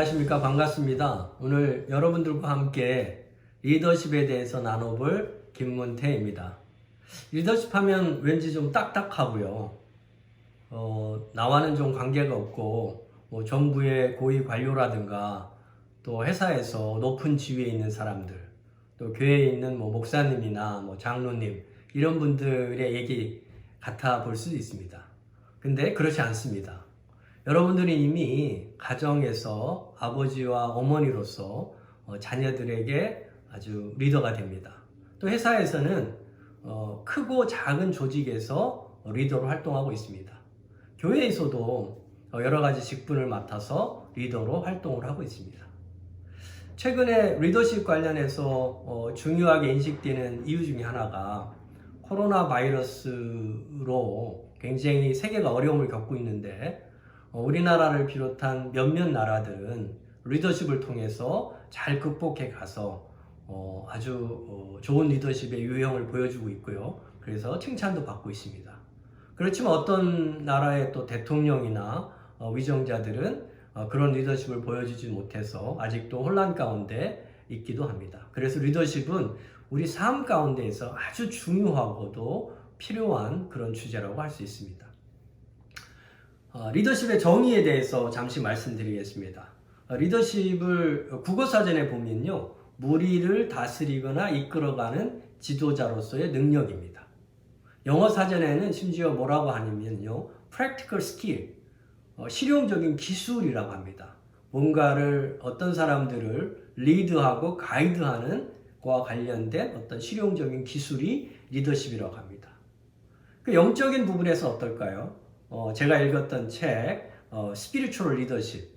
안녕하십니까. 반갑습니다. 오늘 여러분들과 함께 리더십에 대해서 나눠볼 김문태입니다. 리더십 하면 왠지 좀 딱딱하고요. 나와는 좀 관계가 없고, 정부의 고위 관료라든가 또 회사에서 높은 지위에 있는 사람들, 또 교회에 있는 목사님이나 장로님, 이런 분들의 얘기 같아 볼 수도 있습니다. 근데 그렇지 않습니다. 여러분들이 이미 가정에서 아버지와 어머니로서 자녀들에게 아주 리더가 됩니다. 또 회사에서는 크고 작은 조직에서 리더로 활동하고 있습니다. 교회에서도 여러 가지 직분을 맡아서 리더로 활동을 하고 있습니다. 최근에 리더십 관련해서 중요하게 인식되는 이유 중에 하나가 코로나 바이러스로 굉장히 세계가 어려움을 겪고 있는데 우리나라를 비롯한 몇몇 나라들은 리더십을 통해서 잘 극복해 가서 아주 좋은 리더십의 유형을 보여주고 있고요. 그래서 칭찬도 받고 있습니다. 그렇지만 어떤 나라의 또 대통령이나 위정자들은 그런 리더십을 보여주지 못해서 아직도 혼란 가운데 있기도 합니다. 그래서 리더십은 우리 삶 가운데에서 아주 중요하고도 필요한 그런 주제라고 할 수 있습니다. 리더십의 정의에 대해서 잠시 말씀드리겠습니다. 리더십을 국어사전에 보면요, 무리를 다스리거나 이끌어가는 지도자로서의 능력입니다. 영어 사전에는 심지어 뭐라고 하냐면요, practical skill, 실용적인 기술이라고 합니다. 뭔가를 어떤 사람들을 리드하고 가이드하는 것과 관련된 어떤 실용적인 기술이 리더십이라고 합니다. 그 영적인 부분에서 어떨까요? 제가 읽었던 책 스피리추얼 리더십,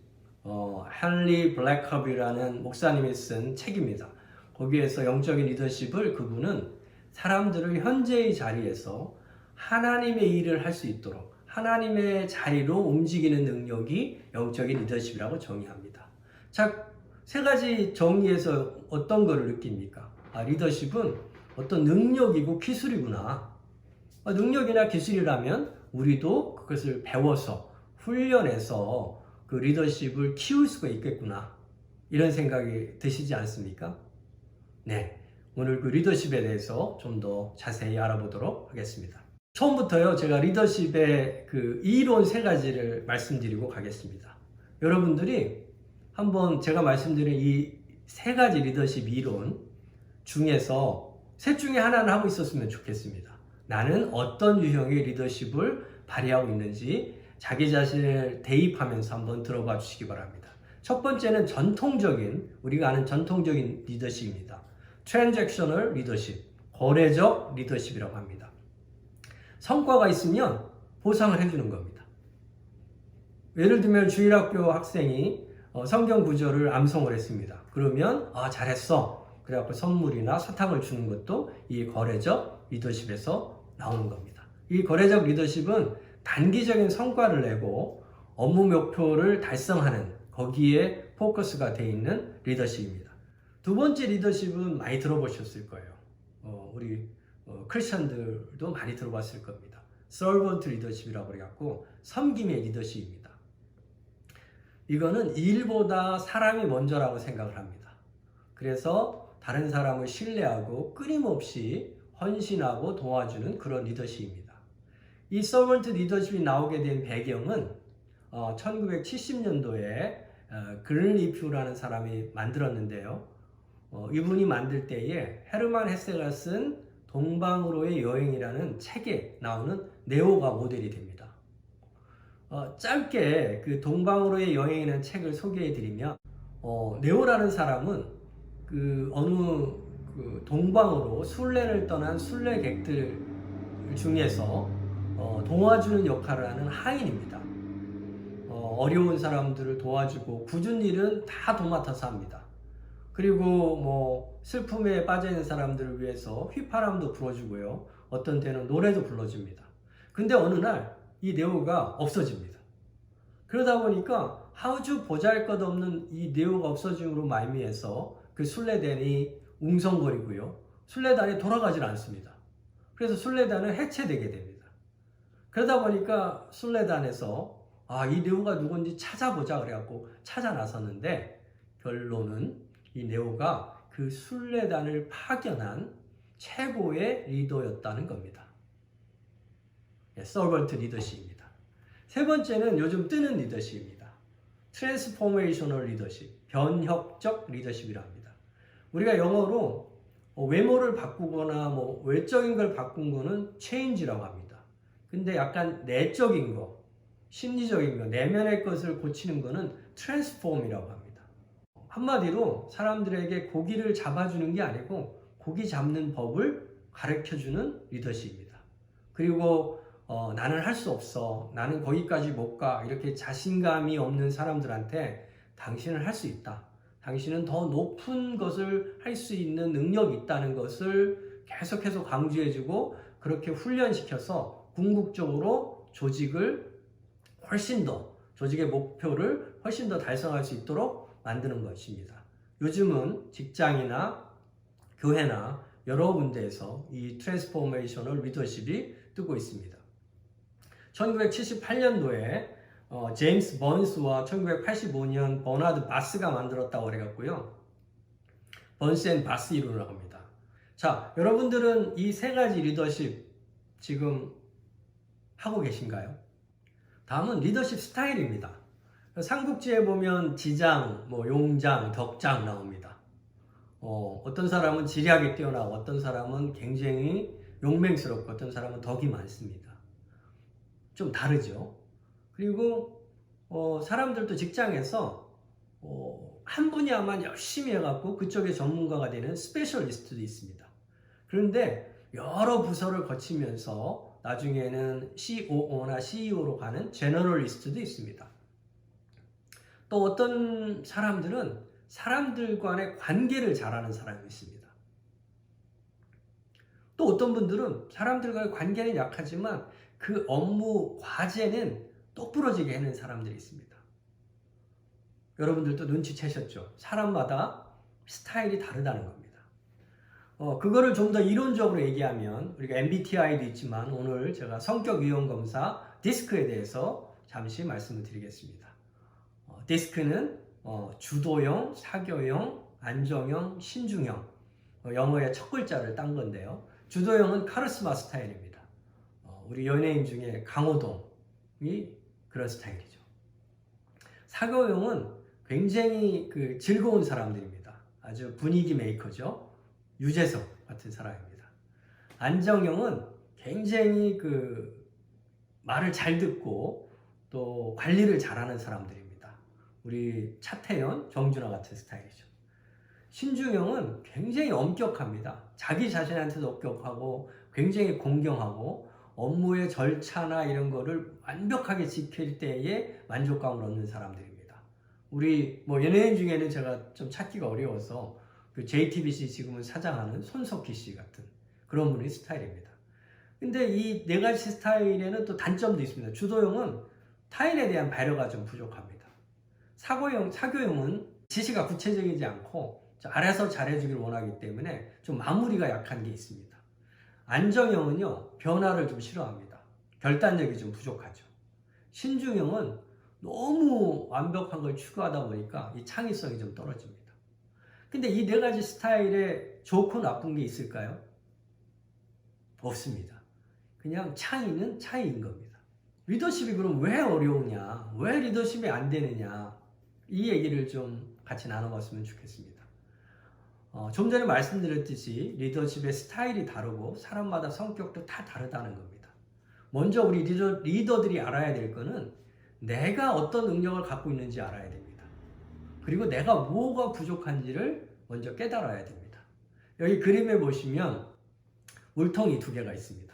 헨리 블랙컵이라는 목사님이 쓴 책입니다. 거기에서 영적인 리더십을 그분은 사람들을 현재의 자리에서 하나님의 일을 할 수 있도록 하나님의 자리로 움직이는 능력이 영적인 리더십이라고 정의합니다. 자, 세 가지 정의에서 어떤 것을 느낍니까? 리더십은 어떤 능력이고 기술이구나. 능력이나 기술이라면 우리도 그것을 배워서 훈련해서 그 리더십을 키울 수가 있겠구나, 이런 생각이 드시지 않습니까? 네, 오늘 그 리더십에 대해서 좀 더 자세히 알아보도록 하겠습니다. 처음부터요, 제가 리더십의 그 이론 세 가지를 말씀드리고 가겠습니다. 여러분들이 한번 제가 말씀드린 이 세 가지 리더십 이론 중에서 셋 중에 하나는 하고 있었으면 좋겠습니다. 나는 어떤 유형의 리더십을 발휘하고 있는지 자기 자신을 대입하면서 한번 들어봐 주시기 바랍니다. 첫 번째는 전통적인, 우리가 아는 전통적인 리더십입니다. 트랜잭셔널 리더십, 거래적 리더십이라고 합니다. 성과가 있으면 보상을 해주는 겁니다. 예를 들면 주일학교 학생이 성경 구절을 암송을 했습니다. 그러면 잘했어, 그래갖고 선물이나 사탕을 주는 것도 이 거래적 리더십에서 나오는 겁니다. 이 거래적 리더십은 단기적인 성과를 내고 업무 목표를 달성하는, 거기에 포커스가 되어 있는 리더십입니다. 두 번째 리더십은 많이 들어보셨을 거예요. 우리 크리스천들도 많이 들어봤을 겁니다. 서번트 리더십이라고 그래갖고 섬김의 리더십입니다. 이거는 일보다 사람이 먼저라고 생각을 합니다. 그래서 다른 사람을 신뢰하고 끊임없이 헌신하고 도와주는 그런 리더십입니다. 이 서번트 리더십이 나오게 된 배경은 1970년도에 그린리프라는 사람이 만들었는데요. 이분이 만들 때에 헤르만 헤세가 쓴 동방으로의 여행이라는 책에 나오는 네오가 모델이 됩니다. 짧게 그 동방으로의 여행이라는 책을 소개해 드리면 네오라는 사람은 그 어느 동방으로 순례를 떠난 순례객들 중에서 도와주는 역할을 하는 하인입니다. 어려운 사람들을 도와주고 굳은 일은 다 도맡아서 합니다. 그리고 슬픔에 빠져있는 사람들을 위해서 휘파람도 불어주고요, 어떤 때는 노래도 불러줍니다. 근데 어느 날 이 네오가 없어집니다. 그러다 보니까 아주 보잘것없는 이 네오가 없어짐으로 말미해서 그 순례단이 웅성거리고요, 순례단이 돌아가질 않습니다. 그래서 순례단은 해체되게 됩니다. 그러다 보니까 순례단에서 이 네오가 누군지 찾아보자 그래갖고 찾아 나섰는데 결론은 이 네오가 그 순례단을 파견한 최고의 리더였다는 겁니다. 서번트 리더십입니다. 세 번째는 요즘 뜨는 리더십입니다. 트랜스포메이셔널 리더십, 변혁적 리더십이라 합니다. 우리가 영어로 외모를 바꾸거나 외적인 걸 바꾼 거는 change라고 합니다. 근데 약간 내적인 거, 심리적인 거, 내면의 것을 고치는 거는 transform이라고 합니다. 한마디로 사람들에게 고기를 잡아주는 게 아니고 고기 잡는 법을 가르쳐주는 리더십입니다. 그리고 나는 할 수 없어, 나는 거기까지 못 가, 이렇게 자신감이 없는 사람들한테 당신은 할 수 있다, 당신은 더 높은 것을 할 수 있는 능력이 있다는 것을 계속해서 강조해주고 그렇게 훈련시켜서 궁극적으로 조직을 훨씬 더, 조직의 목표를 훨씬 더 달성할 수 있도록 만드는 것입니다. 요즘은 직장이나 교회나 여러 군데에서 이 트랜스포메이셔널 리더십이 뜨고 있습니다. 1978년도에 제임스 번스와 1985년 버나드 바스가 만들었다고 그래갖고요. 번스 앤 바스 이론이라고 합니다. 자, 여러분들은 이 세 가지 리더십 지금 하고 계신가요? 다음은 리더십 스타일입니다. 삼국지에 보면 지장, 용장, 덕장 나옵니다. 어떤 사람은 지리하게 뛰어나고 어떤 사람은 굉장히 용맹스럽고 어떤 사람은 덕이 많습니다. 좀 다르죠. 그리고 사람들도 직장에서 한 분야만 열심히 해갖고 그쪽의 전문가가 되는 스페셜리스트도 있습니다. 그런데 여러 부서를 거치면서 나중에는 COO나 CEO로 가는 제너럴리스트도 있습니다. 또 어떤 사람들은 사람들 간의 관계를 잘하는 사람이 있습니다. 또 어떤 분들은 사람들과의 관계는 약하지만 그 업무 과제는 똑부러지게 해낸 사람들이 있습니다. 여러분들도 눈치채셨죠? 사람마다 스타일이 다르다는 겁니다. 그거를 좀 더 이론적으로 얘기하면 우리가 MBTI도 있지만 오늘 제가 성격 유형 검사 디스크에 대해서 잠시 말씀을 드리겠습니다. 디스크는 주도형, 사교형, 안정형, 신중형, 영어의 첫 글자를 딴 건데요. 주도형은 카리스마 스타일입니다. 우리 연예인 중에 강호동이 그런 스타일이죠. 사교형은 굉장히 즐거운 사람들입니다. 아주 분위기 메이커죠. 유재석 같은 사람입니다. 안정형은 굉장히 말을 잘 듣고 또 관리를 잘하는 사람들입니다. 우리 차태현, 정준하 같은 스타일이죠. 신중형은 굉장히 엄격합니다. 자기 자신한테도 엄격하고 굉장히 공경하고 업무의 절차나 이런 거를 완벽하게 지킬 때에 만족감을 얻는 사람들입니다. 우리 연예인 중에는 제가 좀 찾기가 어려워서 JTBC 지금은 사장하는 손석희 씨 같은 그런 분의 스타일입니다. 근데 이 네 가지 스타일에는 또 단점도 있습니다. 주도형은 타인에 대한 배려가 좀 부족합니다. 사교형은 지시가 구체적이지 않고 알아서 잘해주기를 원하기 때문에 좀 마무리가 약한 게 있습니다. 안정형은요, 변화를 좀 싫어합니다. 결단력이 좀 부족하죠. 신중형은 너무 완벽한 걸 추구하다 보니까 이 창의성이 좀 떨어집니다. 근데 이 네 가지 스타일에 좋고 나쁜 게 있을까요? 없습니다. 그냥 차이는 차이인 겁니다. 리더십이 그럼 왜 어려우냐? 왜 리더십이 안 되느냐? 이 얘기를 좀 같이 나눠봤으면 좋겠습니다. 좀 전에 말씀드렸듯이 리더십의 스타일이 다르고 사람마다 성격도 다 다르다는 겁니다. 먼저 우리 리더들이 알아야 될 거는 내가 어떤 능력을 갖고 있는지 알아야 됩니다. 그리고 내가 뭐가 부족한지를 먼저 깨달아야 됩니다. 여기 그림에 보시면 물통이 두 개가 있습니다.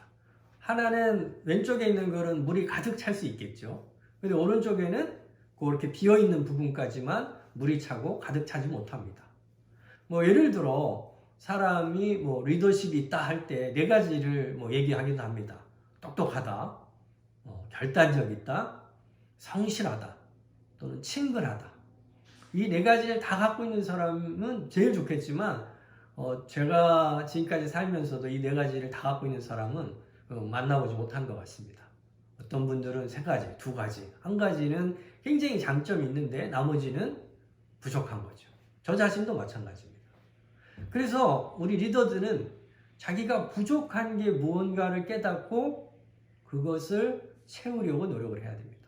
하나는 왼쪽에 있는 거는 물이 가득 찰 수 있겠죠. 근데 오른쪽에는 그렇게 비어있는 부분까지만 물이 차고 가득 차지 못합니다. 예를 들어 사람이 리더십이 있다 할 때 네 가지를 얘기하기도 합니다. 똑똑하다, 결단적이다, 성실하다, 또는 친근하다. 이 네 가지를 다 갖고 있는 사람은 제일 좋겠지만 제가 지금까지 살면서도 이 네 가지를 다 갖고 있는 사람은 만나보지 못한 것 같습니다. 어떤 분들은 세 가지, 두 가지, 한 가지는 굉장히 장점이 있는데 나머지는 부족한 거죠. 저 자신도 마찬가지입니다. 그래서 우리 리더들은 자기가 부족한 게 무언가를 깨닫고 그것을 채우려고 노력을 해야 됩니다.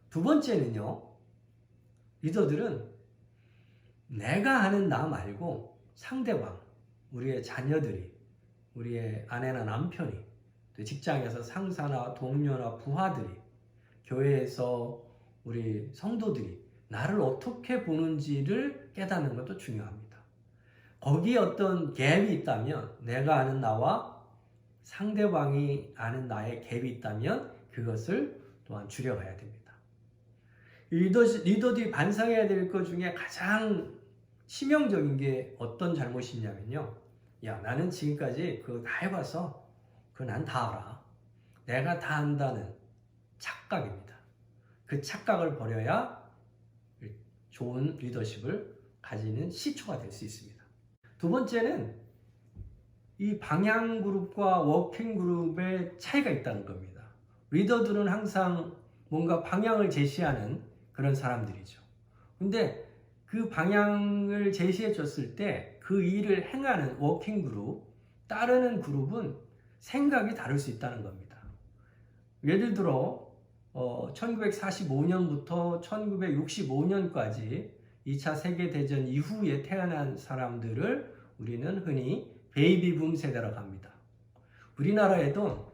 두 번째는요, 리더들은 내가 하는 나 말고 상대방, 우리의 자녀들이, 우리의 아내나 남편이, 또 직장에서 상사나 동료나 부하들이, 교회에서 우리 성도들이 나를 어떻게 보는지를 깨닫는 것도 중요합니다. 거기에 어떤 갭이 있다면, 내가 아는 나와 상대방이 아는 나의 갭이 있다면 그것을 또한 줄여가야 됩니다. 리더들이 반성해야 될 것 중에 가장 치명적인 게 어떤 잘못이 있냐면요. 야, 나는 지금까지 그거 다 해봐서 그거 난 다 알아. 내가 다 안다는 착각입니다. 그 착각을 버려야 좋은 리더십을 가지는 시초가 될 수 있습니다. 두 번째는 이 방향 그룹과 워킹 그룹의 차이가 있다는 겁니다. 리더들은 항상 뭔가 방향을 제시하는 그런 사람들이죠. 근데 그 방향을 제시해 줬을 때 그 일을 행하는 워킹 그룹, 따르는 그룹은 생각이 다를 수 있다는 겁니다. 예를 들어 1945년부터 1965년까지 2차 세계대전 이후에 태어난 사람들을 우리는 흔히 베이비붐 세대라고 합니다. 우리나라에도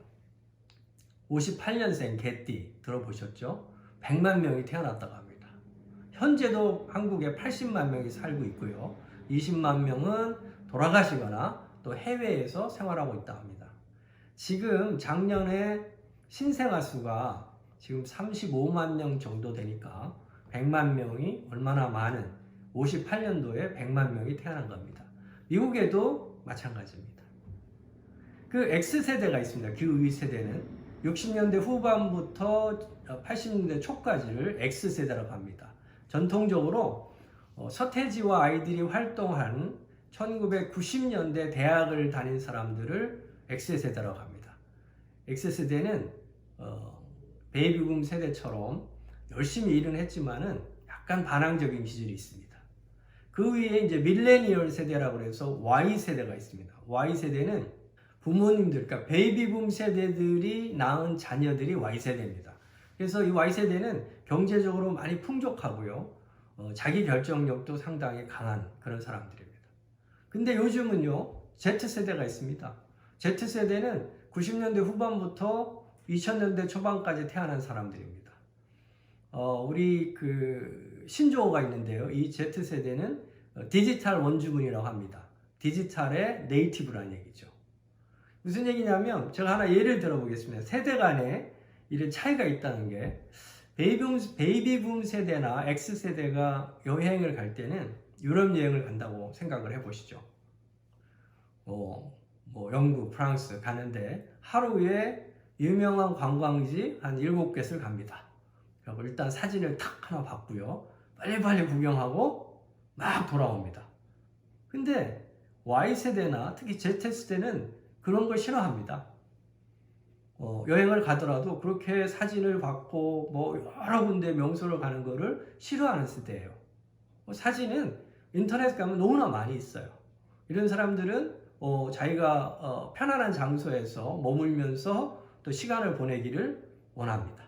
58년생 개띠 들어보셨죠? 100만 명이 태어났다고 합니다. 현재도 한국에 80만 명이 살고 있고요. 20만 명은 돌아가시거나 또 해외에서 생활하고 있다고 합니다. 지금 작년에 신생아 수가 지금 35만 명 정도 되니까 100만 명이 얼마나 많은 58년도에 100만 명이 태어난 겁니다. 미국에도 마찬가지입니다. 그 X세대가 있습니다. 그 위 세대는 60년대 후반부터 80년대 초까지를 X세대라고 합니다. 전통적으로 서태지와 아이들이 활동한 1990년대 대학을 다닌 사람들을 X세대라고 합니다. X세대는 베이비붐 세대처럼 열심히 일은 했지만은 약간 반항적인 기질이 있습니다. 그 위에 이제 밀레니얼 세대라고 해서 Y세대가 있습니다. Y세대는 부모님들, 그러니까 베이비붐 세대들이 낳은 자녀들이 Y세대입니다. 그래서 이 Y세대는 경제적으로 많이 풍족하고요. 자기 결정력도 상당히 강한 그런 사람들입니다. 근데 요즘은요, Z세대가 있습니다. Z세대는 90년대 후반부터 2000년대 초반까지 태어난 사람들입니다. 우리 그 신조어가 있는데요. 이 Z세대는 디지털 원주민이라고 합니다. 디지털의 네이티브라는 얘기죠. 무슨 얘기냐면 제가 하나 예를 들어보겠습니다. 세대 간에 이런 차이가 있다는 게 베이비붐 세대나 X세대가 여행을 갈 때는 유럽 여행을 간다고 생각을 해보시죠. 영국, 프랑스 가는데 하루에 유명한 관광지 한 7곳을 갑니다. 그리고 일단 사진을 탁 하나 받고요. 빨리빨리 구경하고 막 돌아옵니다. 근데 Y세대나 특히 Z세대는 그런 걸 싫어합니다. 여행을 가더라도 그렇게 사진을 받고 여러 군데 명소를 가는 거를 싫어하는 세대예요. 사진은 인터넷 가면 너무나 많이 있어요. 이런 사람들은 자기가 편안한 장소에서 머물면서 또 시간을 보내기를 원합니다.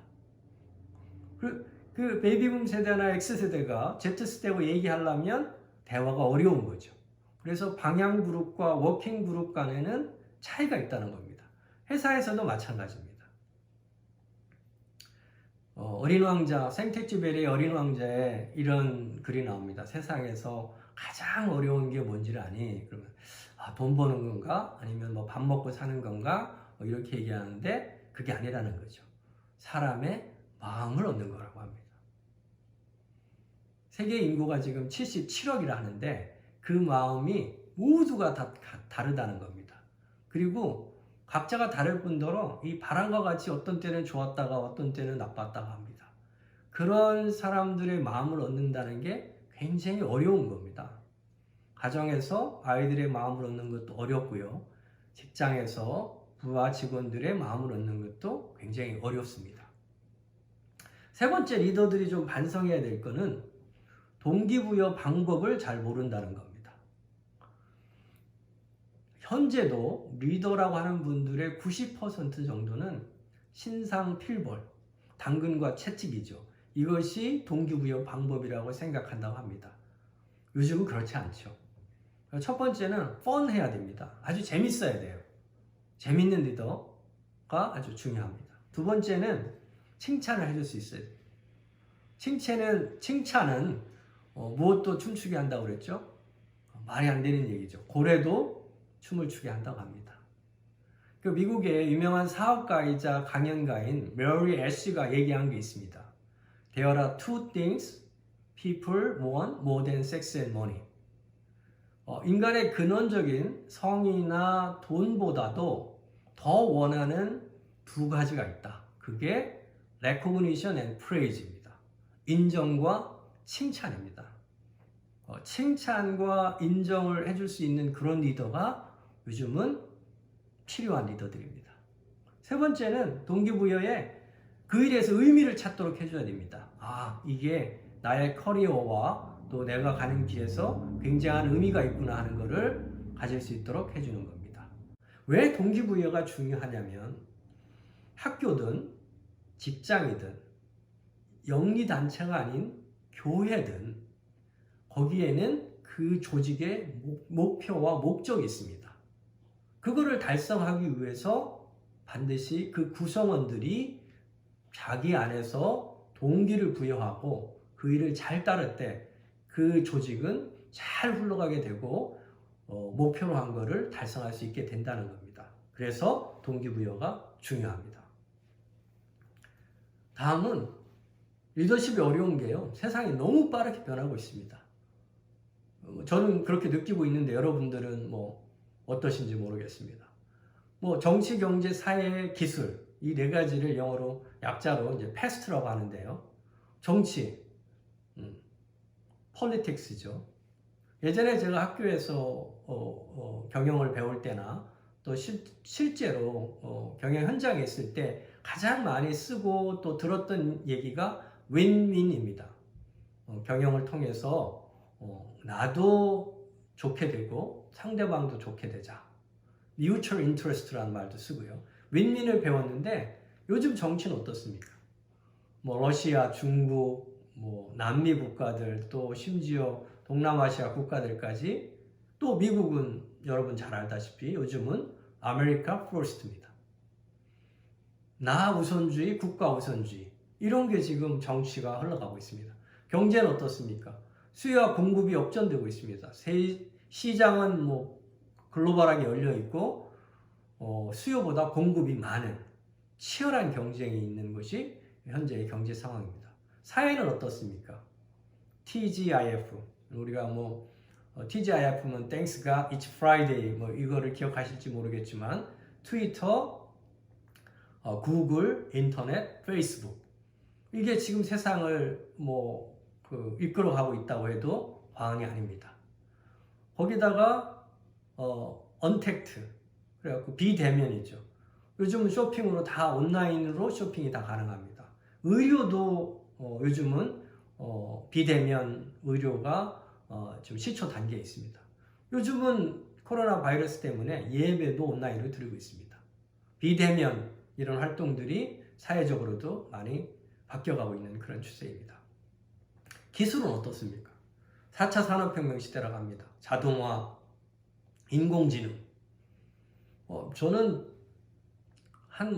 그 베이비붐 세대나 X세대가 Z세대하고 얘기하려면 대화가 어려운 거죠. 그래서 방향 그룹과 워킹 그룹 간에는 차이가 있다는 겁니다. 회사에서도 마찬가지입니다. 어린 왕자, 생텍쥐베리의 어린 왕자에 이런 글이 나옵니다. 세상에서 가장 어려운 게 뭔지를 아니? 그러면 돈 버는 건가? 아니면 밥 먹고 사는 건가? 이렇게 얘기하는데 그게 아니라는 거죠. 사람의 마음을 얻는 거라고 합니다. 세계 인구가 지금 77억이라 하는데 그 마음이 모두가 다 다르다는 겁니다. 그리고 각자가 다를 뿐더러 이 바람과 같이 어떤 때는 좋았다가 어떤 때는 나빴다가 합니다. 그런 사람들의 마음을 얻는다는 게 굉장히 어려운 겁니다. 가정에서 아이들의 마음을 얻는 것도 어렵고요. 직장에서 부하 직원들의 마음을 얻는 것도 굉장히 어렵습니다. 세 번째, 리더들이 좀 반성해야 될 거는 동기부여 방법을 잘 모른다는 겁니다. 현재도 리더라고 하는 분들의 90% 정도는 신상 필벌, 당근과 채찍이죠. 이것이 동기부여 방법이라고 생각한다고 합니다. 요즘은 그렇지 않죠. 첫 번째는 펀해야 됩니다. 아주 재밌어야 돼요. 재밌는 리더가 아주 중요합니다. 두 번째는 칭찬을 해줄 수 있어야 돼요. 칭찬은 무엇도 춤추게 한다고 그랬죠? 말이 안 되는 얘기죠. 고래도 춤을 추게 한다고 합니다. 그 미국의 유명한 사업가이자 강연가인 메리 애쉬가 얘기한 게 있습니다. There are two things people want more than sex and money. 인간의 근원적인 성이나 돈보다도 더 원하는 두 가지가 있다. 그게 recognition and praise입니다. 인정과 칭찬입니다. 칭찬과 인정을 해줄 수 있는 그런 리더가 요즘은 필요한 리더들입니다. 세 번째는 동기부여에 그 일에서 의미를 찾도록 해줘야 됩니다. 이게 나의 커리어와 또 내가 가는 길에서 굉장한 의미가 있구나 하는 것을 가질 수 있도록 해주는 겁니다. 왜 동기부여가 중요하냐면 학교든 직장이든 영리단체가 아닌 교회든 거기에는 그 조직의 목표와 목적이 있습니다. 그거를 달성하기 위해서 반드시 그 구성원들이 자기 안에서 동기를 부여하고 그 일을 잘 따를 때 그 조직은 잘 흘러가게 되고 목표로 한 거를 달성할 수 있게 된다는 겁니다. 그래서 동기부여가 중요합니다. 다음은 리더십이 어려운 게요. 세상이 너무 빠르게 변하고 있습니다. 저는 그렇게 느끼고 있는데 여러분들은 어떠신지 모르겠습니다. 정치, 경제, 사회, 기술 이 네 가지를 영어로 약자로 이제 패스트라고 하는데요. 정치, politics죠. 예전에 제가 학교에서 경영을 배울 때나 또 실제로 경영 현장에 있을 때 가장 많이 쓰고 또 들었던 얘기가 윈윈입니다. 경영을 통해서 나도 좋게 되고 상대방도 좋게 되자. mutual interest라는 말도 쓰고요. 윈윈을 배웠는데 요즘 정치는 어떻습니까? 러시아, 중국, 남미 국가들 또 심지어 동남아시아 국가들까지 또 미국은 여러분 잘 알다시피 요즘은 아메리카 퍼스트입니다. 나 우선주의, 국가 우선주의 이런 게 지금 정치가 흘러가고 있습니다. 경제는 어떻습니까? 수요와 공급이 역전되고 있습니다. 시장은 글로벌하게 열려 있고 수요보다 공급이 많은 치열한 경쟁이 있는 것이 현재의 경제 상황입니다. 사회는 어떻습니까? TGIF 우리가 TGIF는 Thanks God It's Friday 이거를 기억하실지 모르겠지만 트위터, 구글, 인터넷, 페이스북 이게 지금 세상을 이끌어가고 있다고 해도 과언이 아닙니다. 거기다가 언택트 그래갖고 비대면이죠. 요즘은 쇼핑으로 다 온라인으로 쇼핑이 다 가능합니다. 의료도 요즘은 비대면 의료가 좀 시초 단계에 있습니다. 요즘은 코로나 바이러스 때문에 예배도 온라인으로 드리고 있습니다. 비대면 이런 활동들이 사회적으로도 많이 바뀌어가고 있는 그런 추세입니다. 기술은 어떻습니까? 4차 산업혁명 시대라고 합니다. 자동화, 인공지능. 저는 한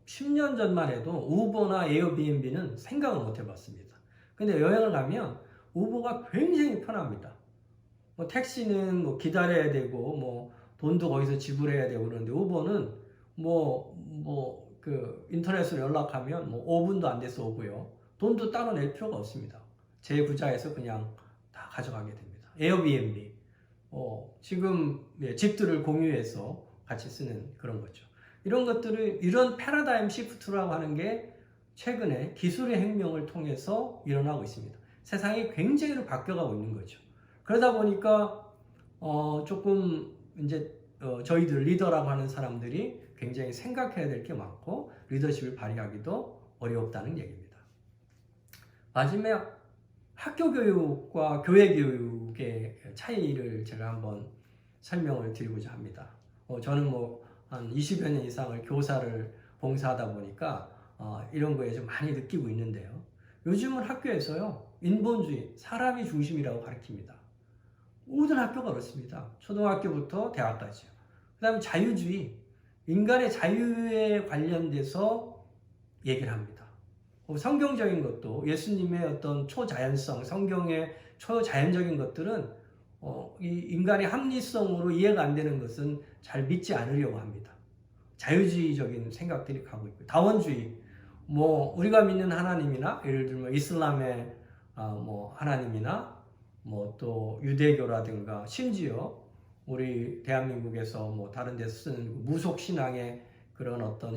10년 전만 해도 우버나 에어비앤비는 생각을 못 해봤습니다. 근데 여행을 가면 우버가 굉장히 편합니다. 택시는 기다려야 되고 돈도 거기서 지불해야 되고 그러는데 우버는 인터넷으로 연락하면 5분도 안 돼서 오고요. 돈도 따로 낼 필요가 없습니다. 제 구좌에서 그냥 다 가져가게 됩니다. 에어비앤비 지금 집들을 공유해서 같이 쓰는 그런 거죠. 이런 것들을 이런 패러다임 시프트라고 하는 게 최근에 기술의 혁명을 통해서 일어나고 있습니다. 세상이 굉장히 바뀌어가고 있는 거죠. 그러다 보니까 조금 이제 저희들 리더라고 하는 사람들이 굉장히 생각해야 될 게 많고 리더십을 발휘하기도 어렵다는 얘기입니다. 마지막 학교 교육과 교회 교육의 차이를 제가 한번 설명을 드리고자 합니다. 저는 한 20여 년 이상을 교사를 봉사하다 보니까 이런 거에 좀 많이 느끼고 있는데요. 요즘은 학교에서요, 인본주의, 사람이 중심이라고 가르칩니다. 모든 학교가 그렇습니다. 초등학교부터 대학까지요. 그 다음에 자유주의, 인간의 자유에 관련돼서 얘기를 합니다. 성경적인 것도 예수님의 어떤 초자연성, 성경의 초자연적인 것들은 이 인간의 합리성으로 이해가 안 되는 것은 잘 믿지 않으려고 합니다. 자유주의적인 생각들이 가고 있고, 다원주의, 우리가 믿는 하나님이나 예를 들면 이슬람의 하나님이나 또 유대교라든가 심지어 우리 대한민국에서 다른 데서 쓰는 무속 신앙의 그런 어떤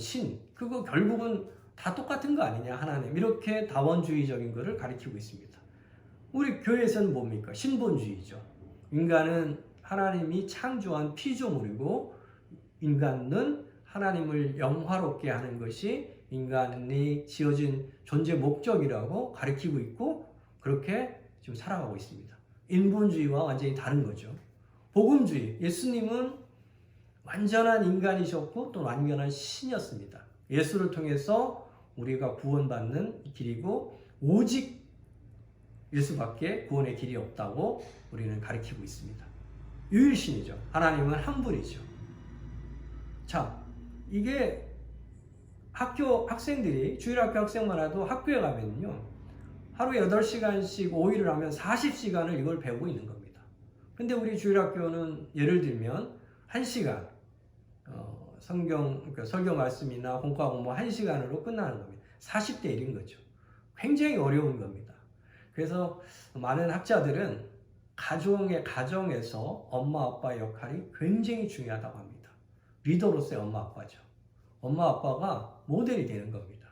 그거 결국은 다 똑같은 거 아니냐, 하나님. 이렇게 다원주의적인 것을 가리키고 있습니다. 우리 교회에서는 뭡니까? 신본주의죠. 인간은 하나님이 창조한 피조물이고 인간은 하나님을 영화롭게 하는 것이 인간이 지어진 존재 목적이라고 가리키고 있고 그렇게 지금 살아가고 있습니다. 인본주의와 완전히 다른 거죠. 복음주의, 예수님은 완전한 인간이셨고 또 완전한 신이었습니다. 예수를 통해서 우리가 구원받는 길이고 오직 예수밖에 구원의 길이 없다고 우리는 가르치고 있습니다. 유일신이죠. 하나님은 한 분이죠. 자, 이게 학생들이 주일학교 학생만 해도 학교에 가면요, 하루에 8시간씩 5일을 하면 40시간을 이걸 배우고 있는 겁니다. 근데 우리 주일학교는 예를 들면 1시간 그러니까 설교 말씀이나 공과 공부 1시간으로 끝나는 겁니다. 40대 1인 거죠. 굉장히 어려운 겁니다. 그래서 많은 학자들은 가정에서 엄마 아빠의 역할이 굉장히 중요하다고 합니다. 리더로서의 엄마 아빠죠. 엄마 아빠가 모델이 되는 겁니다.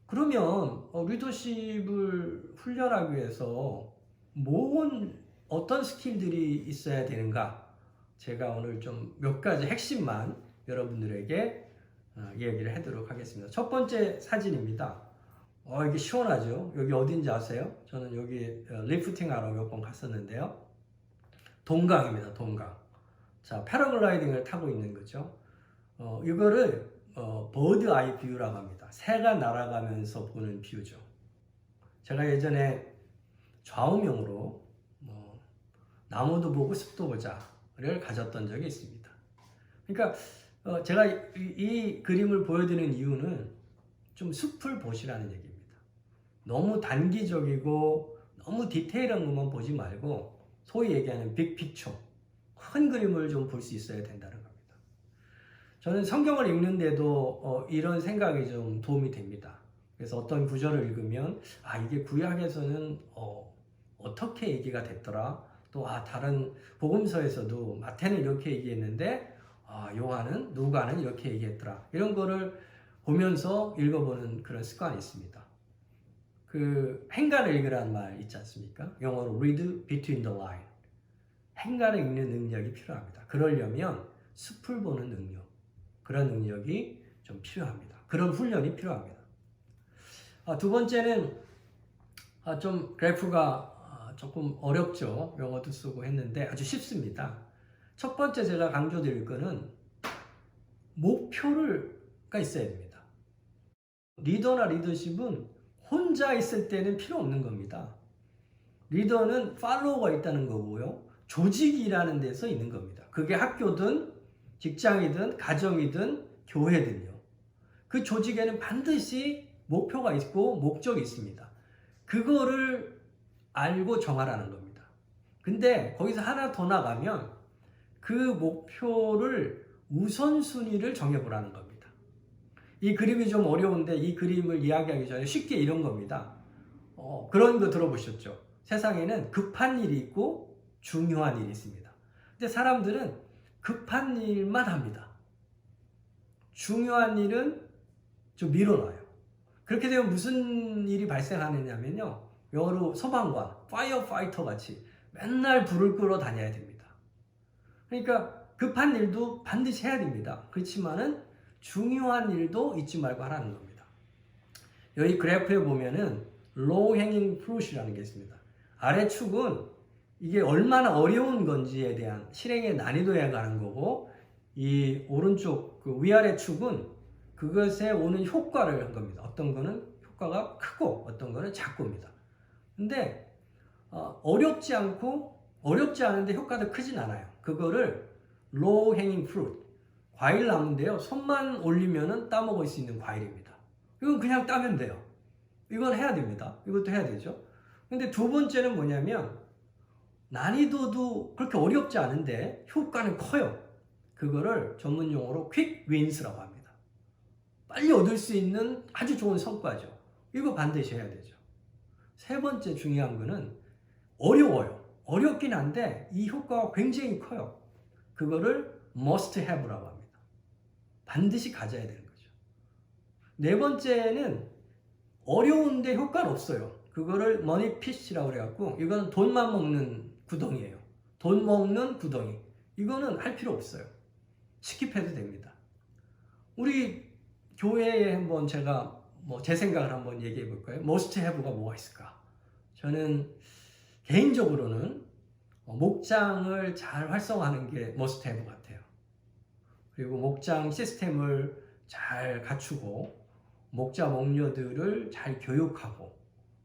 그러면 리더십을 훈련하기 위해서 어떤 스킬들이 있어야 되는가? 제가 오늘 좀 몇 가지 핵심만 여러분들에게 얘기를 하도록 하겠습니다. 첫 번째 사진입니다. 이게 시원하죠? 여기 어딘지 아세요? 저는 여기 리프팅 하러 몇 번 갔었는데요. 동강입니다, 동강. 자, 패러글라이딩을 타고 있는 거죠. 이거를 버드 아이 뷰라고 합니다. 새가 날아가면서 보는 뷰죠. 제가 예전에 좌우명으로 나무도 보고 숲도 보자를 가졌던 적이 있습니다. 그러니까 제가 이 그림을 보여드리는 이유는 좀 숲을 보시라는 얘기입니다. 너무 단기적이고 너무 디테일한 것만 보지 말고 소위 얘기하는 빅픽처, 큰 그림을 좀 볼 수 있어야 된다는 겁니다. 저는 성경을 읽는데도 이런 생각이 좀 도움이 됩니다. 그래서 어떤 구절을 읽으면 이게 구약에서는 어떻게 얘기가 됐더라. 또 다른 복음서에서도 마태는 이렇게 얘기했는데 요한은 누가는 이렇게 얘기했더라. 이런 거를 보면서 읽어보는 그런 습관이 있습니다. 그 행간을 읽으라는 말 있지 않습니까? 영어로 read between the line. 행간을 읽는 능력이 필요합니다. 그러려면 숲을 보는 능력, 그런 능력이 좀 필요합니다. 그런 훈련이 필요합니다. 두 번째는 좀 그래프가 조금 어렵죠. 영어도 쓰고 했는데 아주 쉽습니다. 첫 번째 제가 강조드릴 거는 목표가 있어야 됩니다. 리더나 리더십은 혼자 있을 때는 필요 없는 겁니다. 리더는 팔로워가 있다는 거고요. 조직이라는 데서 있는 겁니다. 그게 학교든 직장이든 가정이든 교회든요. 그 조직에는 반드시 목표가 있고 목적이 있습니다. 그거를 알고 정하라는 겁니다. 근데 거기서 하나 더 나가면 그 목표를 우선순위를 정해보라는 겁니다. 이 그림이 좀 어려운데 이 그림을 이야기하기 전에 쉽게 이런 겁니다. 그런 거 들어보셨죠? 세상에는 급한 일이 있고 중요한 일이 있습니다. 근데 사람들은 급한 일만 합니다. 중요한 일은 좀 밀어놔요. 그렇게 되면 무슨 일이 발생하느냐면요. 영어로 소방관, 파이어파이터 같이 맨날 불을 끄러 다녀야 됩니다. 그러니까 급한 일도 반드시 해야 됩니다. 그렇지만은 중요한 일도 잊지 말고 하라는 겁니다. 여기 그래프에 보면은 low hanging fruit이라는 게 있습니다. 아래축은 이게 얼마나 어려운 건지에 대한 실행의 난이도에 관한 거고, 이 오른쪽 그 위아래 축은 그것에 오는 효과를 한 겁니다. 어떤 거는 효과가 크고 어떤 거는 작고입니다. 근데 어렵지 않은데 효과도 크진 않아요. 그거를 low hanging fruit, 과일 나무인데요. 손만 올리면은 따먹을 수 있는 과일입니다. 이건 그냥 따면 돼요. 이건 해야 됩니다. 이것도 해야 되죠. 근데 두 번째는 뭐냐면 난이도도 그렇게 어렵지 않은데 효과는 커요. 그거를 전문 용어로 quick wins라고 합니다. 빨리 얻을 수 있는 아주 좋은 성과죠. 이거 반드시 해야 되죠. 세 번째 중요한 거는 어려워요. 어렵긴 한데 이 효과가 굉장히 커요. 그거를 must have라고 합니다. 반드시 가져야 되는 거죠. 네 번째는 어려운데 효과는 없어요. 그거를 money pit이라고 그래갖고 이거는 돈만 먹는 구덩이에요. 돈 먹는 구덩이. 이거는 할 필요 없어요. 스킵해도 됩니다. 우리 교회에 한번 제가 제 생각을 한번 얘기해 볼까요? must have가 뭐가 있을까? 저는 개인적으로는 목장을 잘 활성화하는 게 must have 같아요. 그리고 목장 시스템을 잘 갖추고 목자 목녀들을 잘 교육하고,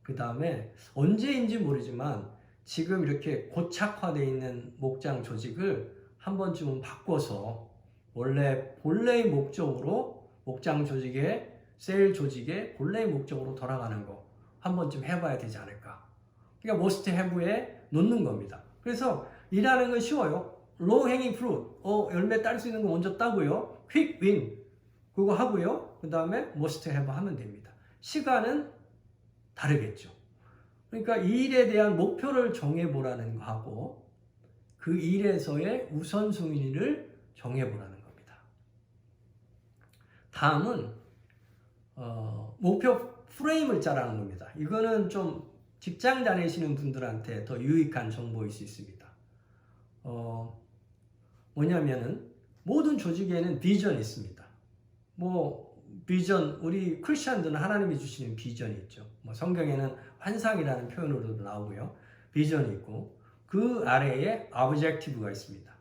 그 다음에 언제인지 모르지만 지금 이렇게 고착화되어 있는 목장 조직을 한 번쯤은 바꿔서 원래 본래의 목적으로 목장 조직의 세일 조직의 본래의 목적으로 돌아가는 거 한 번쯤 해봐야 되지 않을까. 그러니까 must have에 놓는 겁니다. 그래서 일하는 건 쉬워요. low hanging fruit, 열매 딸 수 있는 거 먼저 따고요. quick win, 그거 하고요. 그 다음에 must have 하면 됩니다. 시간은 다르겠죠. 그러니까 이 일에 대한 목표를 정해보라는 거하고 그 일에서의 우선순위를 정해보라는 겁니다. 다음은 목표 프레임을 짜라는 겁니다. 이거는 좀 직장 다니시는 분들한테 더 유익한 정보일 수 있습니다. 뭐냐면은 모든 조직에는 비전이 있습니다. 비전, 우리 크리스천들은 하나님이 주시는 비전이 있죠. 성경에는 환상이라는 표현으로도 나오고요. 비전이 있고 그 아래에 objective가 있습니다.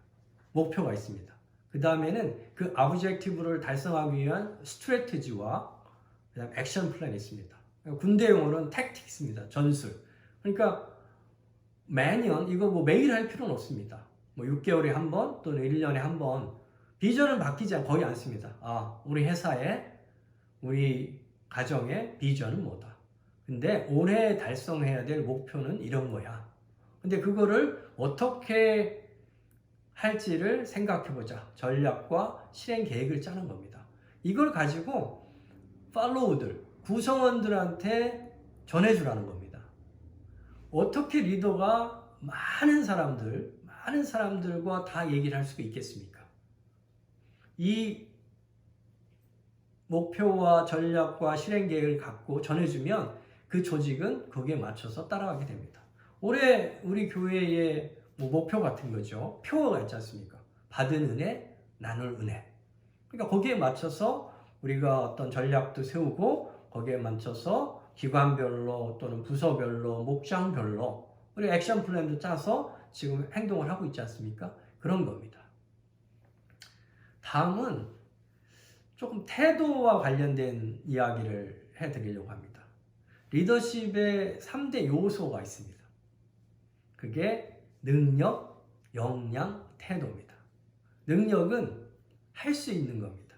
목표가 있습니다. 그 다음에는 그 objective를 달성하기 위한 스트래티지와 그다음 액션 플랜이 있습니다. 군대 용어로는 tactics입니다. 전술. 그러니까 매년 이거 매일 할 필요는 없습니다. 6개월에 한 번 또는 1년에 한 번 비전은 바뀌지 거의 않습니다. 우리 회사에 우리 가정의 비전은 뭐다. 근데 올해 달성해야 될 목표는 이런 거야. 근데 그거를 어떻게 할지를 생각해보자. 전략과 실행 계획을 짜는 겁니다. 이걸 가지고 팔로우들, 구성원들한테 전해주라는 겁니다. 어떻게 리더가 많은 사람들과 다 얘기를 할 수가 있겠습니까? 이 목표와 전략과 실행 계획을 갖고 전해주면 그 조직은 거기에 맞춰서 따라가게 됩니다. 올해 우리 교회의 목표 같은 거죠. 표어가 있지 않습니까? 받은 은혜, 나눌 은혜. 그러니까 거기에 맞춰서 우리가 어떤 전략도 세우고 거기에 맞춰서 기관별로 또는 부서별로 목장별로 우리 액션 플랜도 짜서 지금 행동을 하고 있지 않습니까? 그런 겁니다. 다음은 조금 태도와 관련된 이야기를 해드리려고 합니다. 리더십의 3대 요소가 있습니다. 그게 능력, 역량, 태도입니다. 능력은 할 수 있는 겁니다.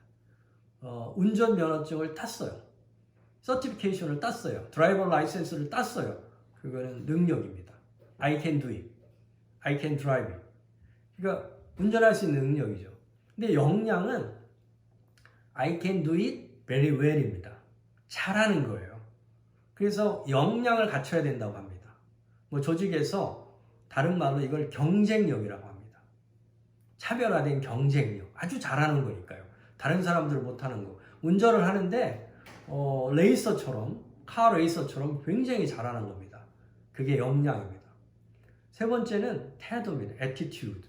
운전면허증을 땄어요. 서티피케이션을 땄어요. 드라이버 라이센스를 땄어요. 그거는 능력입니다. I can do it. I can drive it. 그러니까 운전할 수 있는 능력이죠. 근데 역량은 I can do it very well입니다. 잘하는 거예요. 그래서 역량을 갖춰야 된다고 합니다. 조직에서 다른 말로 이걸 경쟁력이라고 합니다. 차별화된 경쟁력. 아주 잘하는 거니까요. 다른 사람들 못하는 거. 운전을 하는데 레이서처럼, 카 레이서처럼 굉장히 잘하는 겁니다. 그게 역량입니다. 세 번째는 태도입니다. attitude.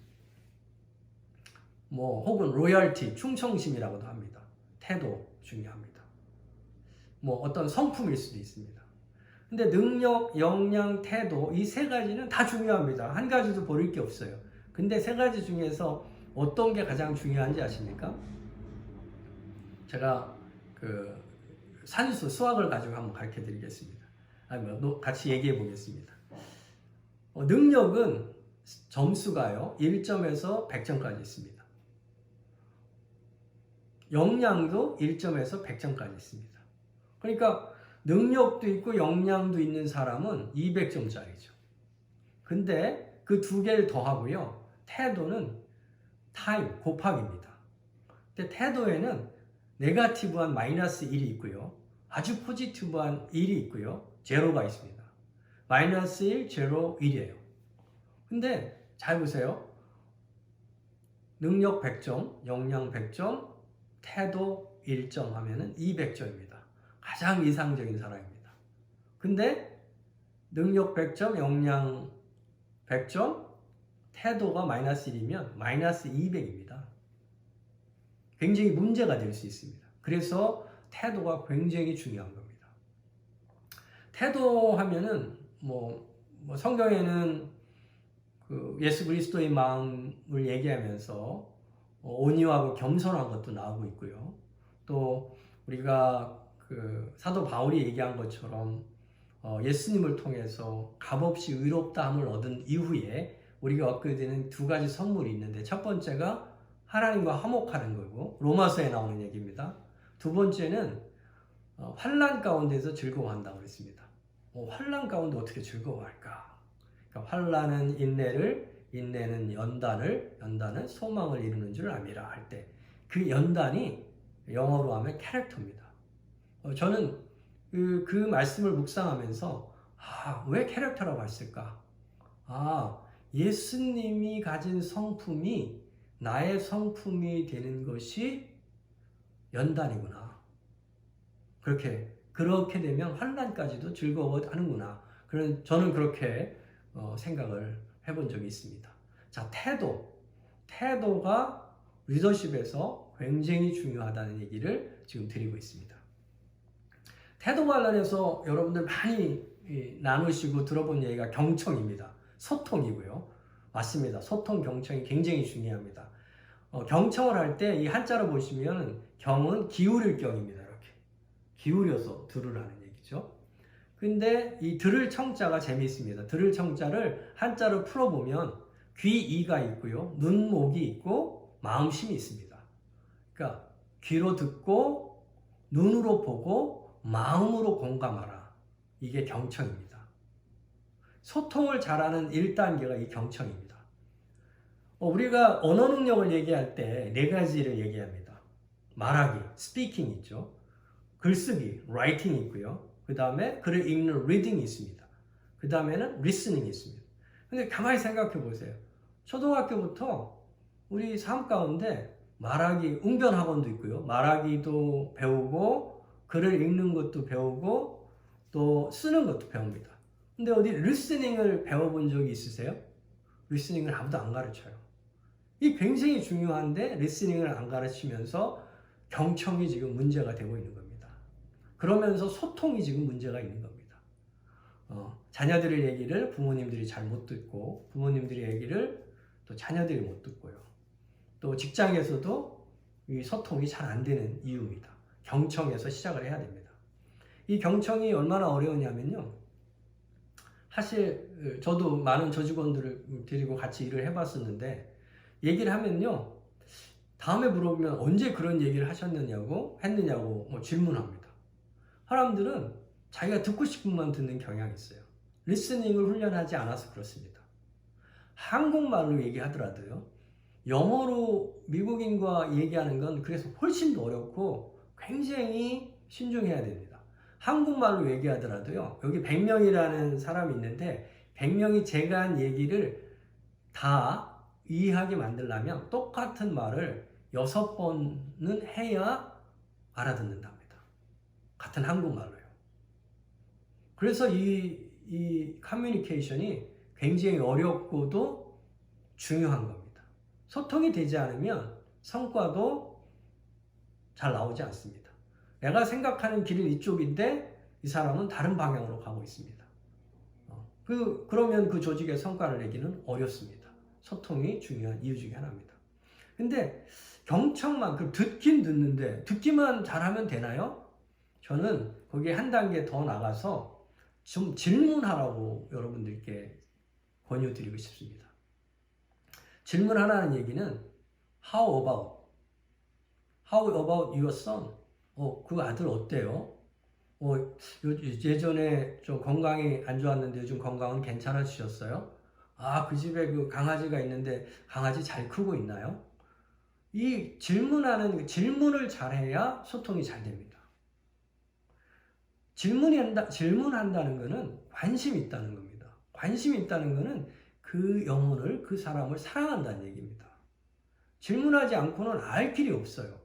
혹은 로열티, 충성심이라고도 합니다. 태도 중요합니다. 뭐 어떤 성품일 수도 있습니다. 근데 능력, 역량, 태도 이 세 가지는 다 중요합니다. 한 가지도 버릴 게 없어요. 근데 세 가지 중에서 어떤 게 가장 중요한지 아십니까? 제가 그 산수 수학을 가지고 한번 가르쳐 드리겠습니다. 같이 얘기해 보겠습니다. 능력은 점수가요 1점에서 100점까지 있습니다. 역량도 1점에서 100점까지 있습니다. 그러니까 능력도 있고 역량도 있는 사람은 200점짜리죠. 근데 그 두 개를 더하고요. 태도는 타임 곱하기입니다. 근데 태도에는 네거티브한 마이너스 1이 있고요. 아주 포지티브한 1이 있고요. 제로가 있습니다. 마이너스 1, 제로, 1이에요. 근데 잘 보세요. 능력 100점, 역량 100점, 태도 1점 하면은 200점입니다. 가장 이상적인 사람입니다. 근데 능력 100점, 역량 100점, 태도가 마이너스 1이면 마이너스 200입니다. 굉장히 문제가 될 수 있습니다. 그래서 태도가 굉장히 중요한 겁니다. 태도 하면은 성경에는 그 예수 그리스도의 마음을 얘기하면서 온유하고 겸손한 것도 나오고 있고요. 또 우리가 그 사도 바울이 얘기한 것처럼 예수님을 통해서 값없이 의롭다함을 얻은 이후에 우리가 얻게 되는 두 가지 선물이 있는데 첫 번째가 하나님과 화목하는 거고 로마서에 나오는 얘기입니다. 두 번째는 환난 가운데서 즐거워한다고 그랬습니다. 환난 가운데 어떻게 즐거워할까? 그러니까 환난은 인내를, 인내는 연단을, 연단은 소망을 이루는 줄 암이라 할 때 그 연단이 영어로 하면 캐릭터입니다. 저는 그 말씀을 묵상하면서 왜 캐릭터라고 했을까? 예수님이 가진 성품이 나의 성품이 되는 것이 연단이구나. 그렇게 되면 환난까지도 즐거워하는구나. 저는 그렇게 생각을 해본 적이 있습니다. 자, 태도가 리더십에서 굉장히 중요하다는 얘기를 지금 드리고 있습니다. 태도 관련해서 여러분들 많이 나누시고 들어본 얘기가 경청입니다. 소통이고요. 맞습니다. 소통, 경청이 굉장히 중요합니다. 경청을 할 때 이 한자로 보시면 경은 기울일 경입니다. 이렇게 기울여서 들으라는 얘기죠. 근데 이 들을 청자가 재미있습니다. 들을 청자를 한자로 풀어보면 귀, 이가 있고요. 눈, 목이 있고 마음심이 있습니다. 그러니까 귀로 듣고 눈으로 보고 마음으로 공감하라. 이게 경청입니다. 소통을 잘하는 1단계가 이 경청입니다. 우리가 언어 능력을 얘기할 때 네 가지를 얘기합니다. 말하기, speaking 있죠. 글쓰기, writing 있고요. 그 다음에 글을 읽는 reading 있습니다. 그 다음에는 listening 있습니다. 근데 가만히 생각해 보세요. 초등학교부터 우리 삶 가운데 말하기, 웅변 학원도 있고요. 말하기도 배우고, 글을 읽는 것도 배우고, 또 쓰는 것도 배웁니다. 근데 어디 리스닝을 배워본 적이 있으세요? 리스닝을 아무도 안 가르쳐요. 이 굉장히 중요한데 리스닝을 안 가르치면서 경청이 지금 문제가 되고 있는 겁니다. 그러면서 소통이 지금 문제가 있는 겁니다. 자녀들의 얘기를 부모님들이 잘 못 듣고 부모님들의 얘기를 또 자녀들이 못 듣고요. 또 직장에서도 이 소통이 잘 안 되는 이유입니다. 경청에서 시작을 해야 됩니다. 이 경청이 얼마나 어려우냐면요. 사실 저도 많은 저직원들을 데리고 같이 일을 해봤었는데 얘기를 하면요. 다음에 물어보면 언제 그런 얘기를 했느냐고 질문합니다. 사람들은 자기가 듣고 싶은 것만 듣는 경향이 있어요. 리스닝을 훈련하지 않아서 그렇습니다. 한국말로 얘기하더라도요. 영어로 미국인과 얘기하는 건 그래서 훨씬 더 어렵고 굉장히 신중해야 됩니다. 한국말로 얘기하더라도요. 여기 100명이라는 사람이 있는데 100명이 제가 한 얘기를 다 이해하게 만들려면 똑같은 말을 6번은 해야 알아듣는답니다. 같은 한국말로요. 그래서 이 커뮤니케이션이 굉장히 어렵고도 중요한 겁니다. 소통이 되지 않으면 성과도 잘 나오지 않습니다. 내가 생각하는 길은 이쪽인데 이 사람은 다른 방향으로 가고 있습니다. 그러면 그 조직의 성과를 내기는 어렵습니다. 소통이 중요한 이유 중에 하나입니다. 근데 경청만, 듣긴 듣는데 듣기만 잘하면 되나요? 저는 거기에 한 단계 더 나가서 좀 질문하라고 여러분들께 권유드리고 싶습니다. 질문하라는 얘기는 How about? How about your son? 그 아들 어때요? 예전에 좀 건강이 안 좋았는데 요즘 건강은 괜찮아지셨어요? 그 집에 그 강아지가 있는데 강아지 잘 크고 있나요? 이 질문을 잘해야 소통이 잘 됩니다. 질문한다는 것은 관심이 있다는 겁니다. 관심이 있다는 것은 그 영혼을, 그 사람을 사랑한다는 얘기입니다. 질문하지 않고는 알 길이 없어요.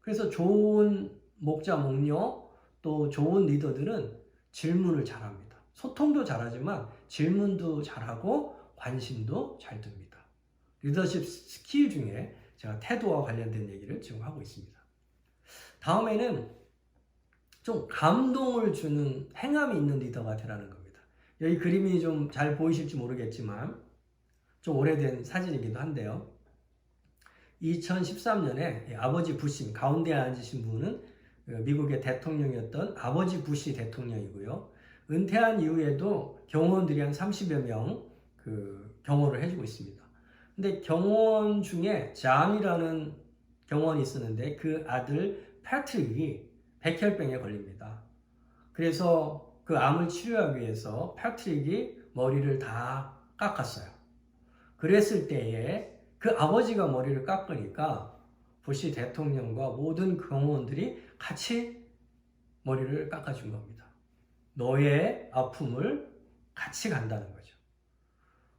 그래서 좋은 목자, 목녀, 또 좋은 리더들은 질문을 잘합니다. 소통도 잘하지만 질문도 잘하고 관심도 잘 듭니다. 리더십 스킬 중에 제가 태도와 관련된 얘기를 지금 하고 있습니다. 다음에는 좀 감동을 주는 행함이 있는 리더가 되라는 겁니다. 여기 그림이 좀 잘 보이실지 모르겠지만 좀 오래된 사진이기도 한데요. 2013년에 아버지 부시, 가운데에 앉으신 분은 미국의 대통령이었던 아버지 부시 대통령이고요. 은퇴한 이후에도 경호원들이 한 30여 명 경호를 해주고 있습니다. 근데 경호원 중에 잠이라는 경호원이 있었는데 그 아들 패트릭이 백혈병에 걸립니다. 그래서 그 암을 치료하기 위해서 패트릭이 머리를 다 깎았어요. 그랬을 때에 그 아버지가 머리를 깎으니까 부시 대통령과 모든 경호원들이 같이 머리를 깎아준 겁니다. 너의 아픔을 같이 간다는 거죠.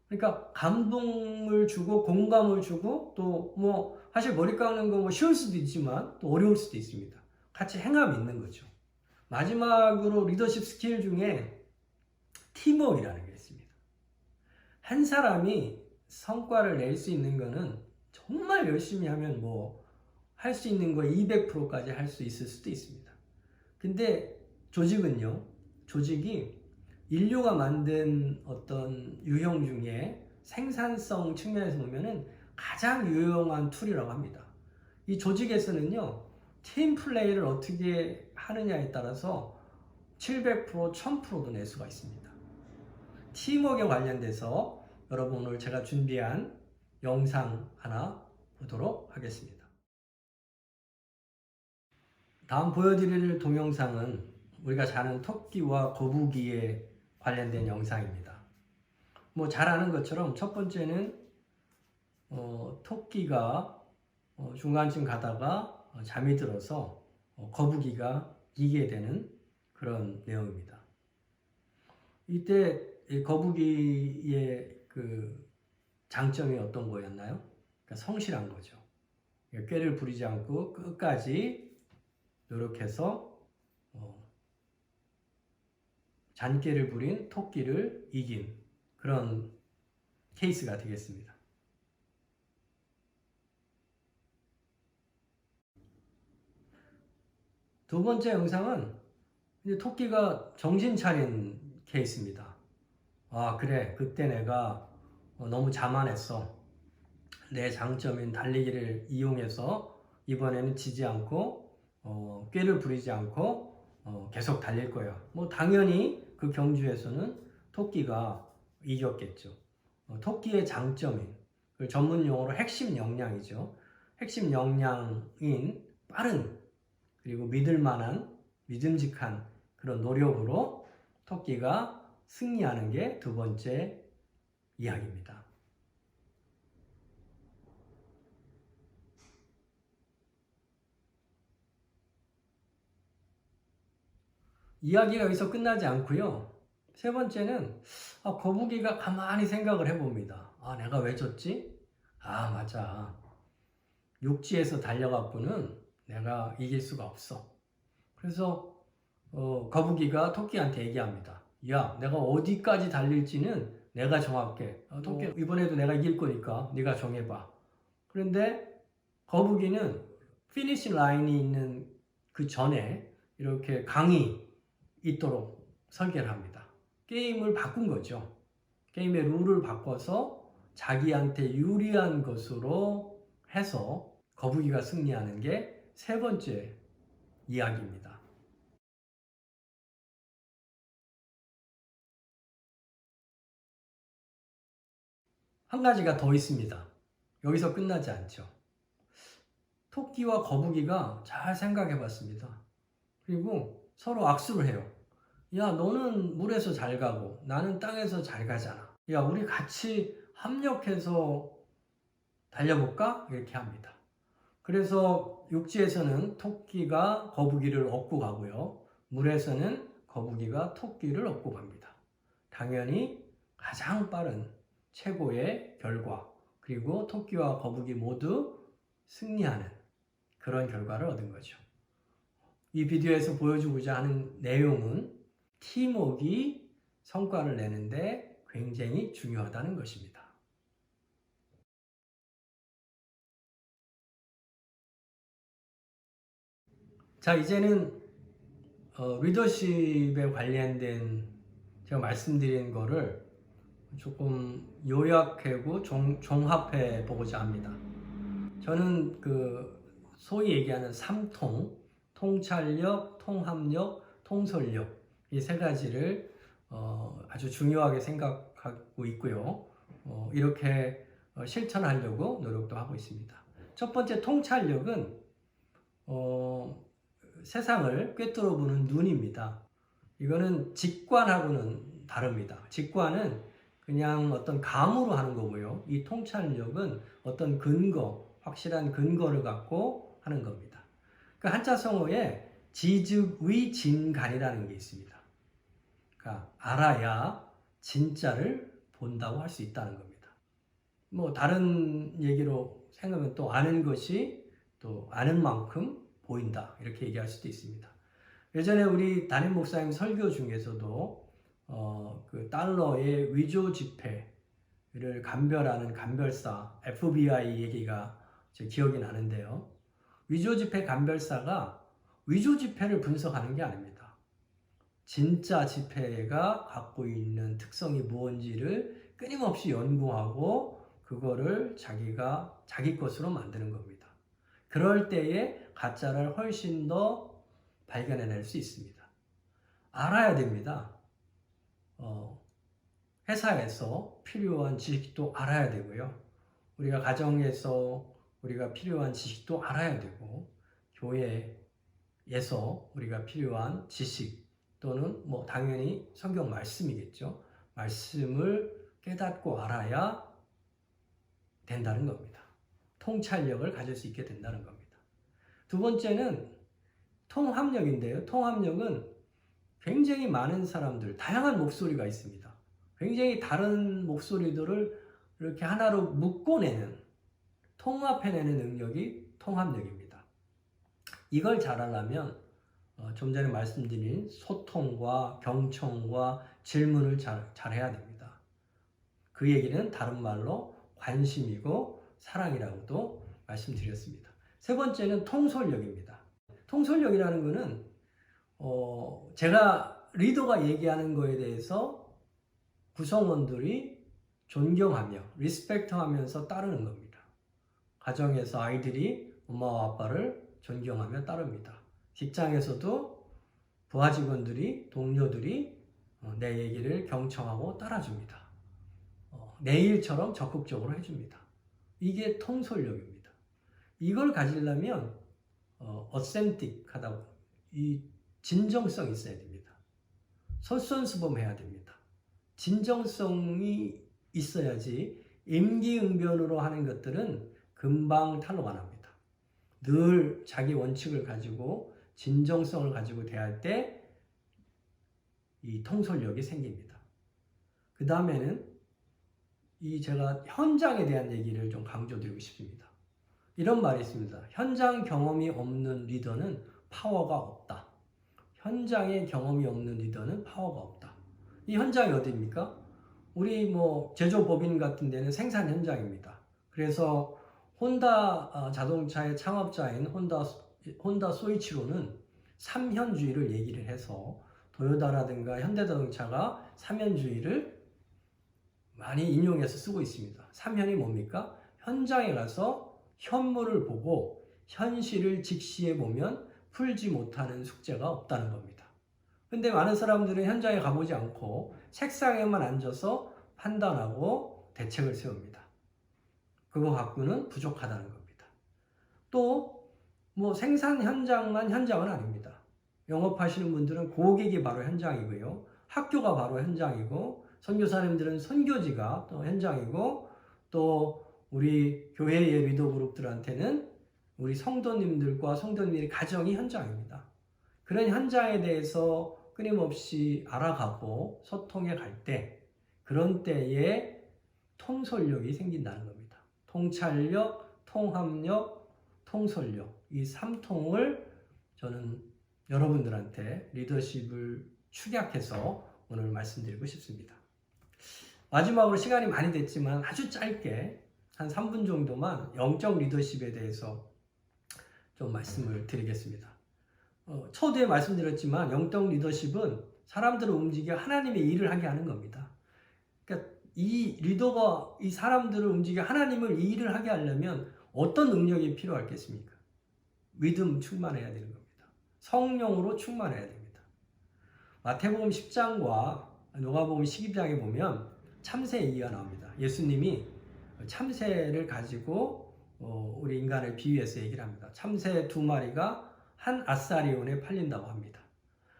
그러니까 감동을 주고 공감을 주고 또 사실 머리 깎는 거 쉬울 수도 있지만 또 어려울 수도 있습니다. 같이 행함이 있는 거죠. 마지막으로 리더십 스킬 중에 팀워크라는 게 있습니다. 한 사람이 성과를 낼 수 있는 거는 정말 열심히 하면 할 수 있는 거 200%까지 할 수 있을 수도 있습니다. 근데 조직은요, 조직이 인류가 만든 어떤 유형 중에 생산성 측면에서 보면은 가장 유용한 툴이라고 합니다. 이 조직에서는요, 팀 플레이를 어떻게 하느냐에 따라서 700%, 1000%도 낼 수가 있습니다. 팀워크에 관련돼서 여러분 오늘 제가 준비한 영상 하나 보도록 하겠습니다. 다음 보여드릴 동영상은 우리가 잘 아는 토끼와 거북이에 관련된 영상입니다. 잘 아는 것처럼 첫 번째는 토끼가 중간쯤 가다가 잠이 들어서 거북이가 이기게 되는 그런 내용입니다. 이때 거북이의 그 장점이 어떤 거였나요? 그러니까 성실한 거죠. 꾀를 부리지 않고 끝까지 노력해서 잔꾀를 부린 토끼를 이긴 그런 케이스가 되겠습니다. 두 번째 영상은 이제 토끼가 정신 차린 케이스입니다. 그래, 그때 내가 너무 자만했어. 내 장점인 달리기를 이용해서 이번에는 지지 않고 꾀를 부리지 않고 계속 달릴 거야. 당연히 그 경주에서는 토끼가 이겼겠죠. 토끼의 장점인 전문 용어로 핵심 역량이죠. 핵심 역량인 빠른 그리고 믿을만한 믿음직한 그런 노력으로 토끼가 승리하는 게 두 번째 이야기입니다. 이야기가 여기서 끝나지 않고요. 세 번째는 거북이가 가만히 생각을 해봅니다. 내가 왜 졌지? 맞아. 육지에서 달려갖고는 내가 이길 수가 없어. 그래서 거북이가 토끼한테 얘기합니다. 야, 내가 어디까지 달릴지는 내가 정할게. 토끼, 이번에도 내가 이길 거니까 네가 정해봐. 그런데 거북이는 피니시 라인이 있는 그 전에 이렇게 강이 있도록 설계를 합니다. 게임을 바꾼 거죠. 게임의 룰을 바꿔서 자기한테 유리한 것으로 해서 거북이가 승리하는 게 세 번째 이야기입니다. 한 가지가 더 있습니다. 여기서 끝나지 않죠. 토끼와 거북이가 잘 생각해 봤습니다. 그리고 서로 악수를 해요. 야, 너는 물에서 잘 가고 나는 땅에서 잘 가잖아. 야, 우리 같이 합력해서 달려볼까? 이렇게 합니다. 그래서 육지에서는 토끼가 거북이를 업고 가고요. 물에서는 거북이가 토끼를 업고 갑니다. 당연히 가장 빠른 최고의 결과, 그리고 토끼와 거북이 모두 승리하는 그런 결과를 얻은 거죠. 이 비디오에서 보여주고자 하는 내용은 팀워크가 성과를 내는데 굉장히 중요하다는 것입니다. 자, 이제는 리더십에 관련된 제가 말씀드린 거를 조금 요약하고 종합해 보고자 합니다. 저는 소위 얘기하는 3통, 통찰력, 통합력, 통솔력, 이 세 가지를 아주 중요하게 생각하고 있고요. 이렇게 실천하려고 노력도 하고 있습니다. 첫 번째 통찰력은 세상을 꿰뚫어 보는 눈입니다. 이거는 직관하고는 다릅니다. 직관은 그냥 어떤 감으로 하는 거고요. 이 통찰력은 어떤 근거, 확실한 근거를 갖고 하는 겁니다. 그 한자성어에 지즉의 진간이라는 게 있습니다. 그러니까 알아야 진짜를 본다고 할 수 있다는 겁니다. 뭐 다른 얘기로 생각하면 또 아는 것이 또 아는 만큼 보인다, 이렇게 얘기할 수도 있습니다. 예전에 우리 담임 목사님 설교 중에서도 그 달러의 위조 지폐를 감별하는 감별사 FBI 얘기가 제 기억이 나는데요. 위조 지폐 감별사가 위조 지폐를 분석하는 게 아닙니다. 진짜 지폐가 갖고 있는 특성이 무엇인지를 끊임없이 연구하고 그거를 자기 것으로 만드는 겁니다. 그럴 때에 가짜를 훨씬 더 발견해낼 수 있습니다. 알아야 됩니다. 회사에서 필요한 지식도 알아야 되고요. 우리가 가정에서 우리가 필요한 지식도 알아야 되고, 교회에서 우리가 필요한 지식 또는 뭐 당연히 성경 말씀이겠죠. 말씀을 깨닫고 알아야 된다는 겁니다. 통찰력을 가질 수 있게 된다는 겁니다. 두 번째는 통합력인데요. 통합력은 굉장히 많은 사람들, 다양한 목소리가 있습니다. 굉장히 다른 목소리들을 이렇게 하나로 묶어내는, 통합해내는 능력이 통합력입니다. 이걸 잘하려면 좀 전에 말씀드린 소통과 경청과 질문을 잘해야 됩니다. 그 얘기는 다른 말로 관심이고 사랑이라고도 말씀드렸습니다. 세 번째는 통솔력입니다. 통솔력이라는 것은 제가 리더가 얘기하는 거에 대해서 구성원들이 존경하며 리스펙트하면서 따르는 겁니다. 가정에서 아이들이 엄마와 아빠를 존경하며 따릅니다. 직장에서도 부하 직원들이, 동료들이 내 얘기를 경청하고 따라줍니다. 내 일처럼 적극적으로 해줍니다. 이게 통솔력입니다. 이걸 가지려면 어센틱하다고, 이 진정성이 있어야 됩니다. 솔선수범해야 됩니다. 진정성이 있어야지 임기응변으로 하는 것들은 금방 탄로가 납니다. 늘 자기 원칙을 가지고 진정성을 가지고 대할 때 이 통솔력이 생깁니다. 그 다음에는 제가 현장에 대한 얘기를 좀 강조드리고 싶습니다. 이런 말이 있습니다. 현장 경험이 없는 리더는 파워가 없다. 현장에 경험이 없는 리더는 파워가 없다. 이 현장이 어디입니까? 우리 제조법인 같은 데는 생산 현장입니다. 그래서 혼다 자동차의 창업자인 혼다 소이치로는 3현주의를 얘기를 해서 도요타라든가 현대자동차가 3현주의를 많이 인용해서 쓰고 있습니다. 3현이 뭡니까? 현장에 가서 현물을 보고 현실을 직시해 보면 풀지 못하는 숙제가 없다는 겁니다. 근데 많은 사람들은 현장에 가보지 않고 책상에만 앉아서 판단하고 대책을 세웁니다. 그거 갖고는 부족하다는 겁니다. 또 뭐 생산 현장만 현장은 아닙니다. 영업하시는 분들은 고객이 바로 현장이고요. 학교가 바로 현장이고 선교사님들은 선교지가 또 현장이고 또 우리 교회의 리더 그룹들한테는 우리 성도님들과 성도님들의 가정이 현장입니다. 그런 현장에 대해서 끊임없이 알아가고 소통해 갈 때 그런 때에 통솔력이 생긴다는 겁니다. 통찰력, 통합력, 통솔력 이 3통을 저는 여러분들한테 리더십을 축약해서 오늘 말씀드리고 싶습니다. 마지막으로 시간이 많이 됐지만 아주 짧게 한 3분 정도만 영적 리더십에 대해서 좀 말씀을 드리겠습니다. 초대에 말씀드렸지만 영적 리더십은 사람들을 움직여 하나님의 일을 하게 하는 겁니다. 그러니까 이 리더가 이 사람들을 움직여 하나님을 이 일을 하게 하려면 어떤 능력이 필요하겠습니까? 믿음 충만해야 되는 겁니다. 성령으로 충만해야 됩니다. 마태복음 10장과 누가복음 12장에 보면 참새 얘기가 나옵니다. 예수님이 참새를 가지고 우리 인간을 비유해서 얘기를 합니다. 참새 2마리가 한 아사리온에 팔린다고 합니다.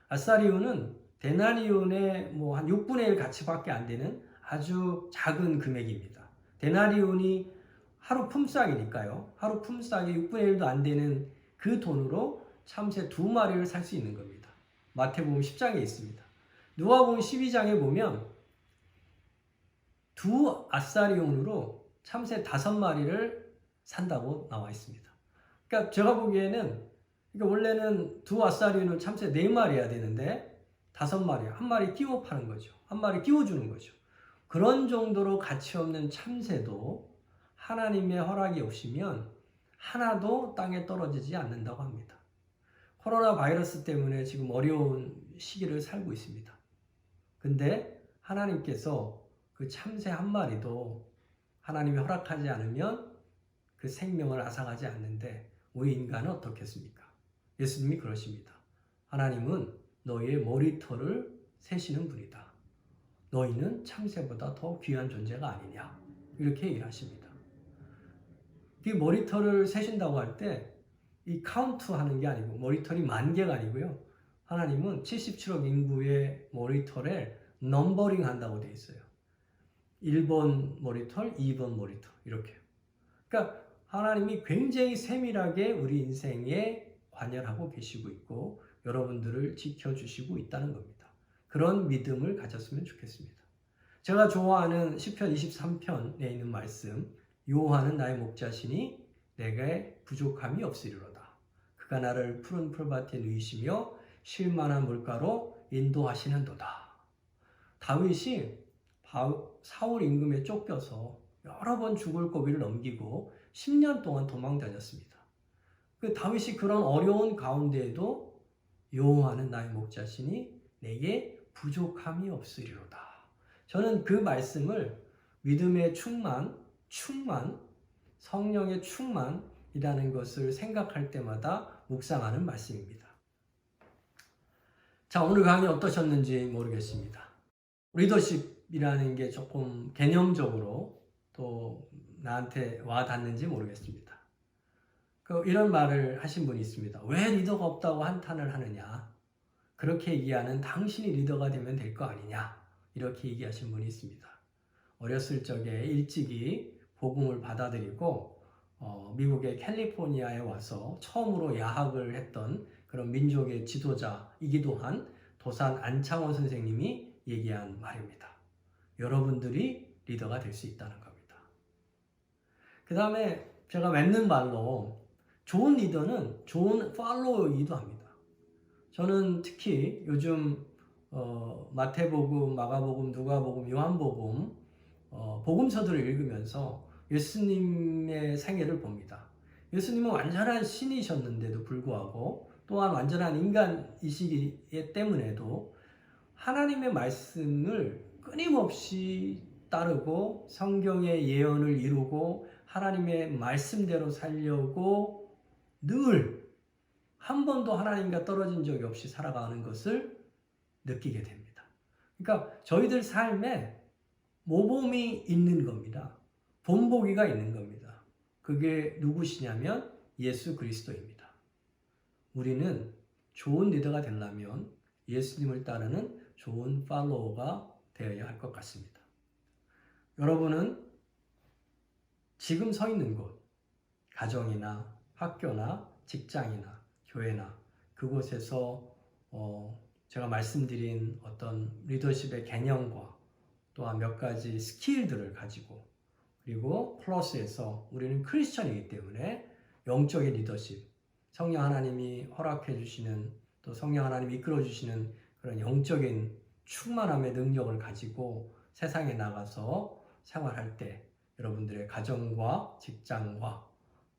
아사리온은 데나리온의 뭐 한 6분의 1 가치밖에 안 되는 아주 작은 금액입니다. 데나리온이 하루 품삯이니까요. 하루 품삯이 6분의 1도 안 되는 그 돈으로 참새 2마리를 살 수 있는 겁니다. 마태복음 10장에 있습니다. 누가복음 12장에 보면 2 아사리온으로 참새 5마리를 산다고 나와 있습니다. 그러니까 제가 보기에는 원래는 2 아사리온은 참새 4마리여야 되는데 5마리, 한 마리 끼워 파는 거죠. 한 마리 끼워주는 거죠. 그런 정도로 가치 없는 참새도 하나님의 허락이 없으면 하나도 땅에 떨어지지 않는다고 합니다. 코로나 바이러스 때문에 지금 어려운 시기를 살고 있습니다. 근데 하나님께서 그 참새 한 마리도 하나님이 허락하지 않으면 그 생명을 앗아가지 않는데 우리 인간은 어떻겠습니까? 예수님이 그러십니다. 하나님은 너희의 머리털을 세시는 분이다. 너희는 참새보다 더 귀한 존재가 아니냐. 이렇게 얘기를 하십니다. 이 머리털을 세신다고 할 때 이 카운트 하는 게 아니고 머리털이 10,000개가 아니고요. 하나님은 77억 인구의 머리털에 넘버링 한다고 되어 있어요. 1번 머리털, 2번 머리털 이렇게요. 그러니까 하나님이 굉장히 세밀하게 우리 인생에 관여하고 계시고 있고 여러분들을 지켜주시고 있다는 겁니다. 그런 믿음을 가졌으면 좋겠습니다. 제가 좋아하는 시편 23편에 있는 말씀 여호와는 나의 목자시니 내게 부족함이 없으리로다. 그가 나를 푸른 풀밭에 누이시며 쉴만한 물가로 인도하시는도다. 다윗이 사울 임금에 쫓겨서 여러 번 죽을 고비를 넘기고 10년 동안 도망 다녔습니다. 그 다윗이 그런 어려운 가운데에도 여호와는 나의 목자시니 내게 부족함이 없으리로다. 저는 그 말씀을 믿음의 충만, 성령의 충만이라는 것을 생각할 때마다 묵상하는 말씀입니다. 자, 오늘 강의 어떠셨는지 모르겠습니다. 리더십이라는 게 조금 개념적으로 또 나한테 와닿는지 모르겠습니다. 이런 말을 하신 분이 있습니다. 왜 리더가 없다고 한탄을 하느냐? 그렇게 얘기하는 당신이 리더가 되면 될 거 아니냐? 이렇게 얘기하신 분이 있습니다. 어렸을 적에 일찍이 복음을 받아들이고 미국의 캘리포니아에 와서 처음으로 야학을 했던 그런 민족의 지도자이기도 한 도산 안창원 선생님이 얘기한 말입니다. 여러분들이 리더가 될 수 있다는 겁니다. 그 다음에 제가 맺는 말로 좋은 리더는 좋은 팔로워이기도 합니다. 저는 특히 요즘 마태복음, 마가복음, 누가복음, 요한복음 복음서들을 읽으면서 예수님의 생애를 봅니다. 예수님은 완전한 신이셨는데도 불구하고 또한 완전한 인간이시기 때문에도 하나님의 말씀을 끊임없이 따르고 성경의 예언을 이루고 하나님의 말씀대로 살려고 늘 한 번도 하나님과 떨어진 적이 없이 살아가는 것을 느끼게 됩니다. 그러니까 저희들 삶에 모범이 있는 겁니다. 본보기가 있는 겁니다. 그게 누구시냐면 예수 그리스도입니다. 우리는 좋은 리더가 되려면 예수님을 따르는 좋은 팔로워가 되어야 할 것 같습니다. 여러분은 지금 서 있는 곳, 가정이나 학교나 직장이나 교회나 그곳에서 제가 말씀드린 어떤 리더십의 개념과 또한 몇 가지 스킬들을 가지고 그리고 플러스에서 우리는 크리스천이기 때문에 영적인 리더십, 성령 하나님이 허락해 주시는 또 성령 하나님이 이끌어 주시는 그런 영적인 충만함의 능력을 가지고 세상에 나가서 생활할 때 여러분들의 가정과 직장과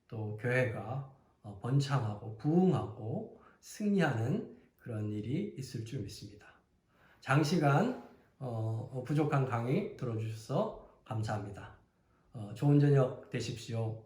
또 교회가 번창하고 부흥하고 승리하는 그런 일이 있을 줄 믿습니다. 장시간 부족한 강의 들어주셔서 감사합니다. 좋은 저녁 되십시오.